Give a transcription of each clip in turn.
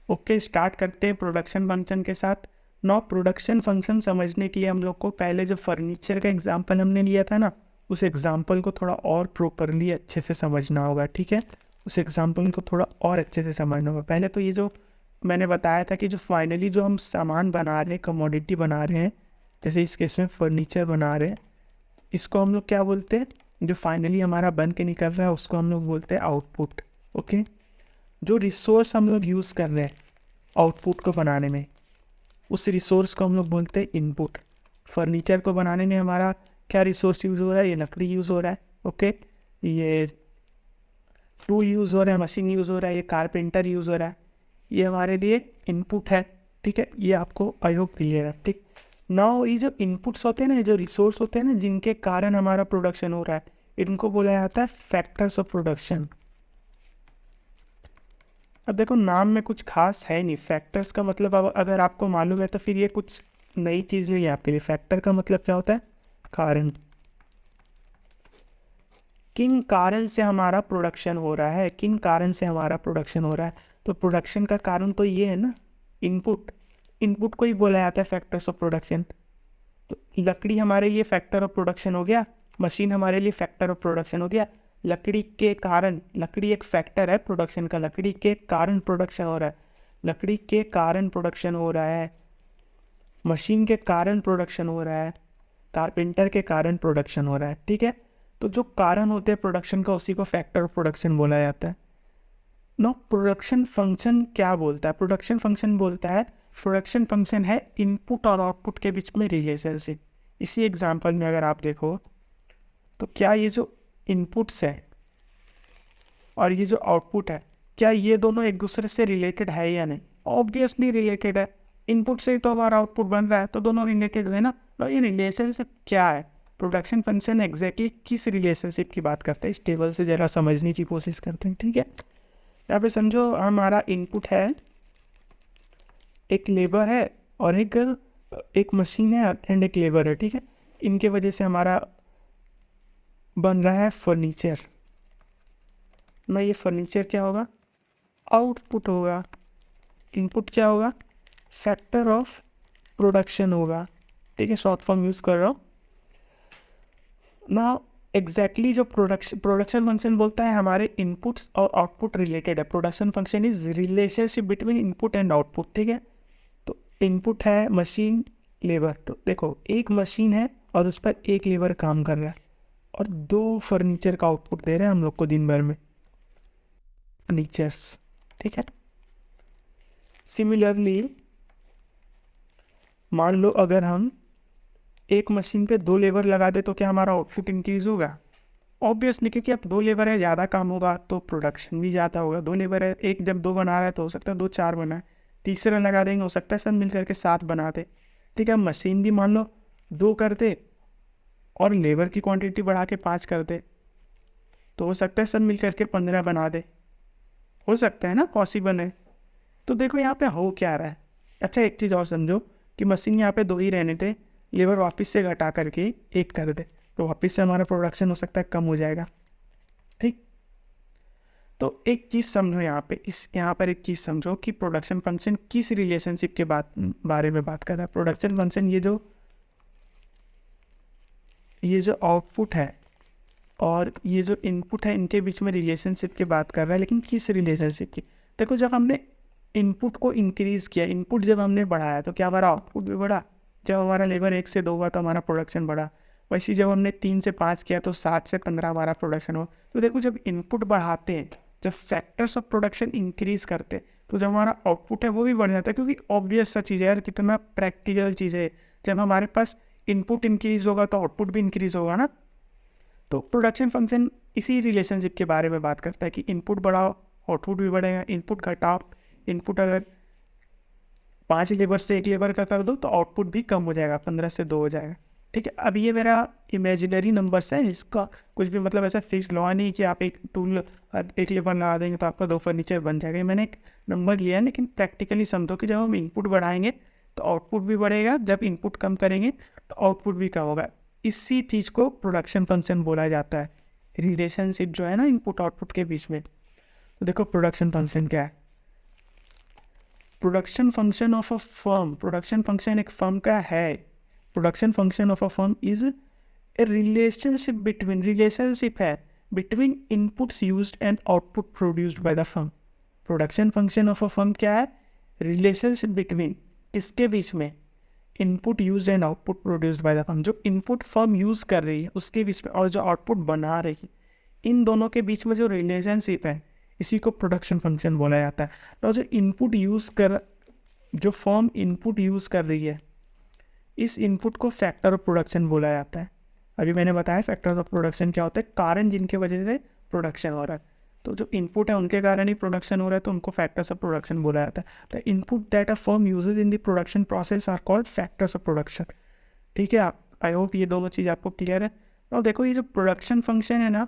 Okay, start करते हैं production function के साथ। नौ प्रोडक्शन फंक्शन समझने के लिए हम लोग को पहले जो फर्नीचर का एग्जांपल हमने लिया था ना, उस एग्जांपल को थोड़ा और प्रॉपरली अच्छे से समझना होगा। ठीक है, उस एग्जांपल को थोड़ा और अच्छे से समझना होगा। पहले तो ये जो मैंने बताया था कि जो फाइनली जो हम सामान बना रहे हैं, कमोडिटी बना रहे हैं, जैसे इस केस में फर्नीचर बना रहे हैं, इसको हम लोग क्या बोलते हैं? जो फाइनली हमारा बन के निकल रहा है उसको हम लोग बोलते हैं आउटपुट। ओके, जो रिसोर्स हम लोग यूज़ कर रहे हैं आउटपुट को बनाने में, उस रिसोर्स को हम लोग बोलते हैं इनपुट। फर्नीचर को बनाने में हमारा क्या रिसोर्स यूज़ हो रहा है? ये लकड़ी यूज़ हो रहा है। ओके, ये टूल यूज़ हो रहा है, मशीन यूज़ हो रहा है, ये कारपेंटर यूज़ हो रहा है, ये हमारे लिए इनपुट है। ठीक है, ये आपको आई होप क्लियर है। ठीक, नाउ ये जो इनपुट्स होते हैं ना, ये जो रिसोर्स होते हैं ना, जिनके कारण हमारा प्रोडक्शन हो रहा है, इनको बोला जाता है फैक्टर्स ऑफ प्रोडक्शन। अब देखो, नाम में कुछ खास है नहीं। फैक्टर्स का मतलब अब अगर आपको मालूम है तो फिर ये कुछ नई चीज़ नहीं है आपके लिए। फैक्टर का मतलब क्या होता है? कारण। किन कारण से हमारा प्रोडक्शन हो रहा है, किन कारण से हमारा प्रोडक्शन हो रहा है? तो प्रोडक्शन का कारण तो ये है ना, इनपुट। इनपुट को ही बोला जाता है फैक्टर्स ऑफ प्रोडक्शन। तो लकड़ी हमारे लिए फैक्टर ऑफ प्रोडक्शन हो गया, मशीन हमारे लिए फैक्टर ऑफ प्रोडक्शन हो गया। लकड़ी के कारण, लकड़ी एक फैक्टर है प्रोडक्शन का, लकड़ी के कारण प्रोडक्शन हो रहा है, लकड़ी के कारण प्रोडक्शन हो रहा है, मशीन के कारण प्रोडक्शन हो रहा है, कारपेंटर के कारण प्रोडक्शन हो रहा है। ठीक है, तो जो कारण होते हैं प्रोडक्शन का, उसी को फैक्टर ऑफ प्रोडक्शन बोला जाता है। नो, प्रोडक्शन फंक्शन क्या बोलता है? प्रोडक्शन फंक्शन बोलता है, प्रोडक्शन फंक्शन है इनपुट और आउटपुट के बीच में रिलेशनशिप। इसी एग्जांपल में अगर आप देखो तो क्या ये जो इनपुट्स है और ये जो आउटपुट है, क्या ये दोनों एक दूसरे से रिलेटेड है या नहीं? ऑब्वियसली रिलेटेड है। इनपुट से ही तो हमारा आउटपुट बन रहा है, तो दोनों रिलेटेड है ना। तो ये रिलेशनशिप क्या है? प्रोडक्शन फंक्शन एग्जैक्टली किस रिलेशनशिप की बात करते हैं, इस टेबल से ज़रा समझने की कोशिश करते हैं। ठीक है, यहाँ पे समझो हमारा इनपुट है, एक लेबर है और एक मशीन है एंड एक लेबर है। ठीक है, इनके वजह से हमारा बन रहा है फर्नीचर ना। ये फर्नीचर क्या होगा? आउटपुट होगा। इनपुट क्या होगा? फैक्टर ऑफ प्रोडक्शन होगा। ठीक है, शॉर्ट फॉर्म यूज़ कर रहा हूँ ना। एग्जैक्टली जो प्रोडक्शन फंक्शन बोलता है हमारे इनपुट्स और आउटपुट रिलेटेड है। Production function is relationship between input and output. ठीक है, तो इनपुट है मशीन, लेबर। तो देखो, एक मशीन है और उस पर एक लेबर काम कर रहा है और दो फर्नीचर का आउटपुट दे रहे हैं हम लोग को दिन भर में, फर्नीचर्स। ठीक है, सिमिलरली मान लो अगर हम एक मशीन पे दो लेबर लगा दे तो क्या हमारा आउटपुट इंक्रीज होगा? ऑब्वियसली, क्योंकि अब दो लेबर है, ज़्यादा काम होगा तो प्रोडक्शन भी ज़्यादा होगा। दो लेबर है, एक जब दो बना रहा है तो हो सकता है दो चार बनाए, तीसरा लगा देंगे हो सकता है सब मिल करके सात बना दे। ठीक है, मशीन भी मान लो दो कर दे और लेबर की क्वांटिटी बढ़ा के पाँच कर दे, तो हो सकता है सब मिल करके 15 बना दे। हो सकता है ना, पॉसिबल है। तो देखो यहाँ पे हो क्या रहा है। अच्छा, एक चीज़ और समझो कि मशीन यहाँ पे दो ही रहने थे, लेबर वापस से घटा करके एक कर दे तो वापस से हमारा प्रोडक्शन हो सकता है कम हो जाएगा। ठीक, तो एक चीज़ समझो यहाँ पे, यहाँ पर एक चीज़ समझो कि प्रोडक्शन फंक्शन किस रिलेशनशिप के बारे में बात कर रहा है। प्रोडक्शन फंक्शन ये जो आउटपुट है और ये जो इनपुट है, इनके बीच में रिलेशनशिप की बात कर रहा है, लेकिन किस रिलेशनशिप की? देखो, जब हमने इनपुट को इंक्रीज़ किया, इनपुट जब हमने बढ़ाया तो क्या हमारा आउटपुट भी बढ़ा? जब हमारा लेबर 1 से 2 हुआ तो हमारा प्रोडक्शन बढ़ा। वैसे जब हमने 3 से 5 किया तो 7 से 15 हमारा प्रोडक्शन हुआ। तो देखो, जब इनपुट बढ़ाते हैं, जब फैक्टर्स ऑफ प्रोडक्शन इंक्रीज़ करते हैं, तो जब हमारा आउटपुट है वो भी बढ़ जाता है। क्योंकि ऑब्वियस सा चीज़ है यार, कितना प्रैक्टिकल चीज़ है। जब हमारे पास इनपुट इंक्रीज़ होगा तो आउटपुट भी इंक्रीज़ होगा ना। तो प्रोडक्शन फंक्शन इसी रिलेशनशिप के बारे में बात करता है कि इनपुट बढ़ाओ आउटपुट भी बढ़ेगा, इनपुट घटाओ, इनपुट अगर 5 लेबर से एक लेबर का कर दो तो आउटपुट भी कम हो जाएगा, 15 से 2 हो जाएगा। ठीक है, अब ये मेरा इमेजिनरी नंबर्स है, इसका कुछ भी मतलब ऐसा फिक्स लॉ नहीं कि आप एक टूल एक लेबर लगा देंगे तो आपका दो फर्नीचर बन जाएगा। मैंने एक नंबर लिया है, लेकिन प्रैक्टिकली समझो कि जब हम इनपुट बढ़ाएंगे तो आउटपुट भी बढ़ेगा, जब इनपुट कम करेंगे तो आउटपुट भी कम होगा। इसी चीज़ को प्रोडक्शन फंक्शन बोला जाता है, रिलेशनशिप जो है ना इनपुट आउटपुट के बीच में। तो देखो, प्रोडक्शन फंक्शन क्या है? Production function of a firm, production function एक फर्म का है, production function of a firm is a relationship है between inputs used and output produced by the firm. Production function of a firm क्या है? Relationship between, किसके बीच में? Input use and output produced by the firm, जो input firm use कर रही है उसके बीच में और जो आउटपुट बना रही है, इन दोनों के बीच में जो रिलेशनशिप है इसी को प्रोडक्शन फंक्शन बोला जाता है। तो जो इनपुट यूज़ कर, जो फर्म इनपुट यूज़ कर रही है, इस इनपुट को फैक्टर ऑफ प्रोडक्शन बोला जाता है। अभी मैंने बताया फैक्टर ऑफ प्रोडक्शन क्या होता है, कारण जिनके वजह से प्रोडक्शन हो रहा है। तो जो इनपुट है उनके कारण ही प्रोडक्शन हो रहा है, तो उनको फैक्टर्स ऑफ प्रोडक्शन बोला जाता है। तो input that a firm uses in the production process are called factors of production. ठीक है, आप आई होप ये दोनों चीज़ आपको क्लियर है। और देखो ये जो प्रोडक्शन फंक्शन है ना,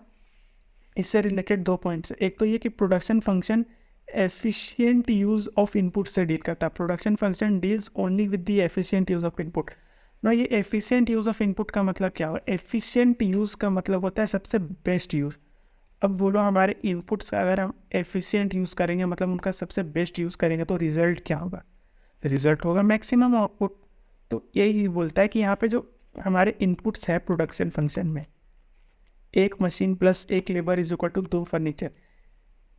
इससे रिलेटेड दो पॉइंट्स। एक तो ये कि production function efficient use of input से डील करता है। Production function deals only with the efficient use of input. ना ये एफिशिएंट यूज़ ऑफ इनपुट का मतलब क्या हो? एफिशिएंट यूज़ का मतलब होता है सबसे बेस्ट यूज़। अब बोलो हमारे इनपुट्स का अगर हम एफिशिएंट यूज़ करेंगे, मतलब उनका सबसे बेस्ट यूज़ करेंगे, तो रिज़ल्ट क्या होगा? रिज़ल्ट होगा मैक्सिमम आउटपुट। तो यही बोलता है कि यहाँ पे जो हमारे इनपुट्स है प्रोडक्शन फंक्शन में, एक मशीन प्लस एक labour is equal to 2 furniture,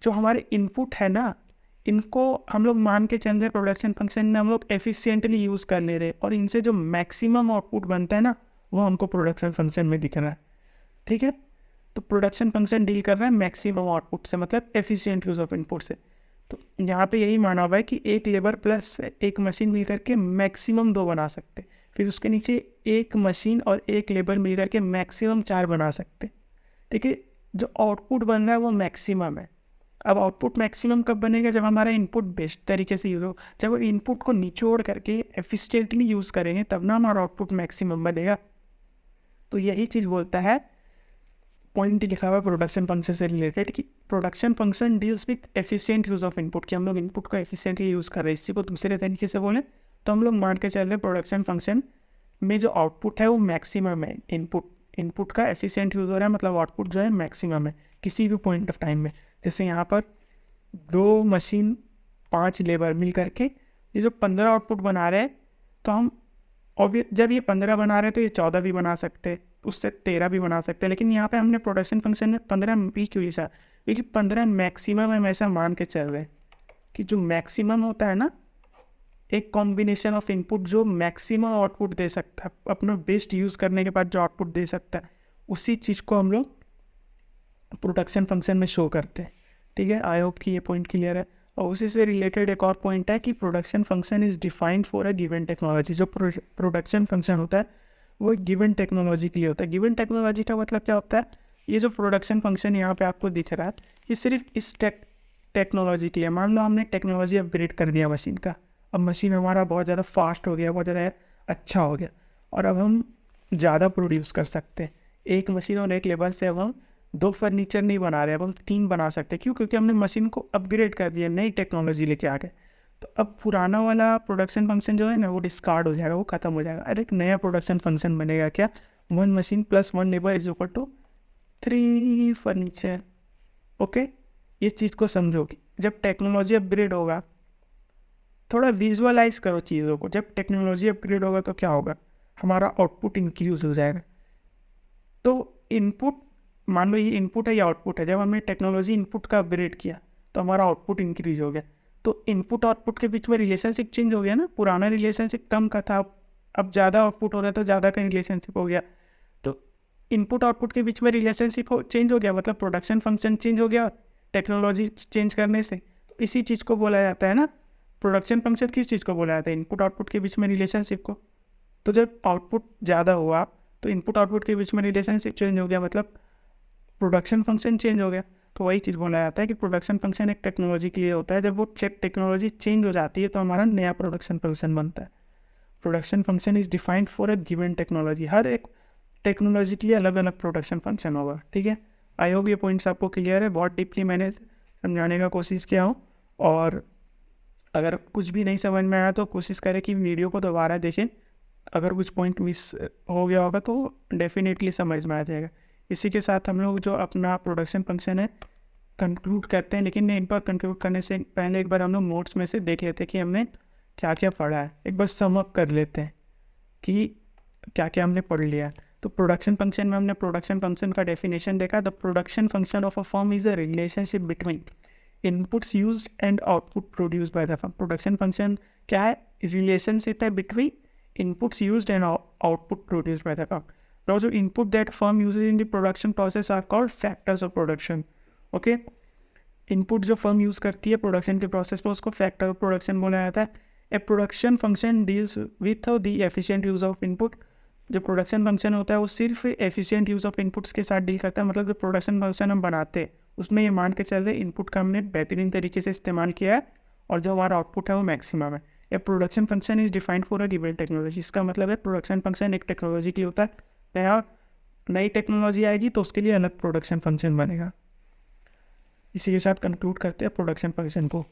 जो हमारे इनपुट है ना, इनको हम लोग मान के चल रहे प्रोडक्शन फंक्शन में हम लोग एफिशिएंटली यूज़ कर ले रहे, और इनसे जो मैक्सिमम आउटपुट बनता है ना, वो हमको प्रोडक्शन फंक्शन में दिख रहा है। ठीक है, तो प्रोडक्शन फंक्शन डील कर रहा है मैक्सिमम आउटपुट से, मतलब एफिशिएंट यूज़ ऑफ इनपुट से। तो यहाँ पे यही माना हुआ है कि एक लेबर प्लस एक मशीन मिल करके मैक्सिमम 2 बना सकते, फिर उसके नीचे एक मशीन और एक लेबर मिल करके मैक्सिमम 4 बना सकते। ठीक है, जो आउटपुट बन रहा है वो मैक्सिमम है। अब आउटपुट मैक्सिमम कब बनेगा? जब हमारा इनपुट बेस्ट तरीके से यूज़ हो। जब इनपुट को निचोड़ करके एफिशिएंटली यूज़ करेंगे तब ना हमारा आउटपुट मैक्सिमम बनेगा। तो यही चीज़ बोलता है, पॉइंट लिखा हुआ है प्रोडक्शन फंक्शन से रिलेटेड, कि production function deals with efficient use of input, कि हम लोग इनपुट को एफिशिएंटली यूज़ कर रहे हैं। इसी को दूसरे तरीके से बोलें तो हम लोग मान के चल रहे प्रोडक्शन फंक्शन में जो आउटपुट है वो मैक्सिमम है। इनपुट का एफिशिएंट यूज़ हो रहा है, मतलब आउटपुट जो है मैक्सिमम है किसी भी पॉइंट ऑफ टाइम में। जैसे यहाँ पर 2 मशीन 5 लेबर मिल करके ये जो 15 आउटपुट बना रहे हैं, तो हम जब ये 15 बना रहे हैं तो ये 14 भी बना सकते हैं, उससे 13 भी बना सकते हैं। लेकिन यहाँ पे हमने प्रोडक्शन फंक्शन में 15 भी क्यों लिखा? क्योंकि 15 मैक्सिमम हम ऐसा मान के चल रहे हैं कि जो मैक्सिमम होता है ना, एक कॉम्बिनेशन ऑफ इनपुट जो मैक्सिमम आउटपुट दे सकता है, अपना बेस्ट यूज़ करने के बाद जो आउटपुट दे सकता है, उसी चीज़ को हम लोग प्रोडक्शन फंक्शन में शो करते हैं। ठीक है, आई होप कि ये पॉइंट क्लियर है। और उसी से रिलेटेड एक और पॉइंट है कि production function is defined for a given technology. जो प्रोडक्शन फंक्शन होता है वो गिवन टेक्नोलॉजी के लिए होता है। गिवन टेक्नोलॉजी का मतलब क्या होता है? ये जो प्रोडक्शन फंक्शन यहाँ पे आपको दिख रहा है, ये सिर्फ इस टेक्नोलॉजी के लिए। मान लो हमने टेक्नोलॉजी अपग्रेड कर दिया मशीन का, अब मशीन हमारा बहुत ज़्यादा फास्ट हो गया, बहुत ज़्यादा अच्छा हो गया, और अब हम ज़्यादा प्रोड्यूस कर सकते हैं। एक मशीन और एक लेबर से अब हम 2 फर्नीचर नहीं बना रहे, अब हम 3 बना सकते हैं। क्यों? क्योंकि हमने मशीन को अपग्रेड कर दिया, नई टेक्नोलॉजी लेके आ गए। तो अब पुराना वाला प्रोडक्शन फंक्शन जो है ना, वो डिस्कार्ड हो जाएगा, वो ख़त्म हो जाएगा। अरे एक नया प्रोडक्शन फंक्शन बनेगा क्या? 1 machine plus 1 labour is equal to 3 furniture. Okay, ये चीज़ को समझोगे। जब टेक्नोलॉजी अपग्रेड होगा, थोड़ा विजुअलाइज करो चीज़ों को। जब टेक्नोलॉजी अपग्रेड होगा तो क्या होगा? हमारा आउटपुट इंक्रीज हो जाएगा। तो इनपुट, मान लो ये इनपुट है या आउटपुट है, जब हमने टेक्नोलॉजी इनपुट का अपग्रेड किया तो हमारा आउटपुट इंक्रीज हो गया। तो इनपुट आउटपुट के बीच में रिलेशनशिप चेंज हो गया ना। पुराना रिलेशनशिप कम का था, अब ज़्यादा आउटपुट हो रहा है तो ज़्यादा का रिलेशनशिप हो गया। तो इनपुट आउटपुट के बीच में रिलेशनशिप चेंज हो गया, मतलब प्रोडक्शन फंक्शन चेंज हो गया टेक्नोलॉजी चेंज करने से। तो इसी चीज़ को बोला जाता है ना, प्रोडक्शन फंक्शन किस चीज़ को बोला जाता है? इनपुट आउटपुट के बीच में रिलेशनशिप को। तो जब आउटपुट ज़्यादा हुआ तो इनपुट आउटपुट के बीच में रिलेशनशिप चेंज हो गया, मतलब प्रोडक्शन फंक्शन चेंज हो गया। तो वही चीज़ बोला जाता है कि प्रोडक्शन फंक्शन एक टेक्नोलॉजी के लिए होता है। जब वो टेक्नोलॉजी चेंज हो जाती है तो हमारा नया प्रोडक्शन फंक्शन बनता है। Production function is defined for a given technology. हर एक टेक्नोलॉजी के लिए अलग अलग प्रोडक्शन फंक्शन होगा। ठीक है, आई होप ये पॉइंट्स आपको क्लियर है। बहुत डीपली मैंने समझाने का कोशिश किया हूँ, और अगर कुछ भी नहीं समझ में आया तो कोशिश करें कि वीडियो को दोबारा देखें। अगर कुछ पॉइंट मिस हो गया होगा तो डेफिनेटली समझ में आ जाएगा। इसी के साथ हम लोग जो अपना प्रोडक्शन फंक्शन है कंक्लूड करते हैं, लेकिन एक बार कंक्लूड करने से पहले एक बार हम लोग नोट्स में से देख लेते हैं कि हमने क्या क्या पढ़ा है। एक बार सम अप कर लेते हैं कि क्या क्या हमने पढ़ लिया। तो प्रोडक्शन फंक्शन में हमने प्रोडक्शन फंक्शन का डेफिनेशन देखा। The production function of a firm is a relationship between inputs used and output produce by the firm. Production function क्या है? रिलेशनशिप है between inputs used and output produce by the firm. Now, the input that firm uses in the production process are called factors of production. Okay, input जो firm use करती है production के process में उसको factor of production बोला जाता है। A production function deals with the efficient use of input. जो प्रोडक्शन फंक्शन होता है वो सिर्फ एफिशिएंट यूज़ ऑफ इनपुट्स के साथ डील करता है। मतलब जो प्रोडक्शन फंक्शन हम बनाते हैं उसमें ये मान के चल रहे इनपुट का हमने बेहतरीन तरीके से इस्तेमाल किया है और जो हमारा आउटपुट है वो मैक्सिमम है। A production function is defined for a given technology. इसका मतलब है प्रोडक्शन फंक्शन एक टेक्नोलॉजी के लिए होता है। नया नई टेक्नोलॉजी आएगी तो उसके लिए अलग प्रोडक्शन फंक्शन बनेगा। इसी के साथ कंक्लूड करते हैं प्रोडक्शन फंक्शन को।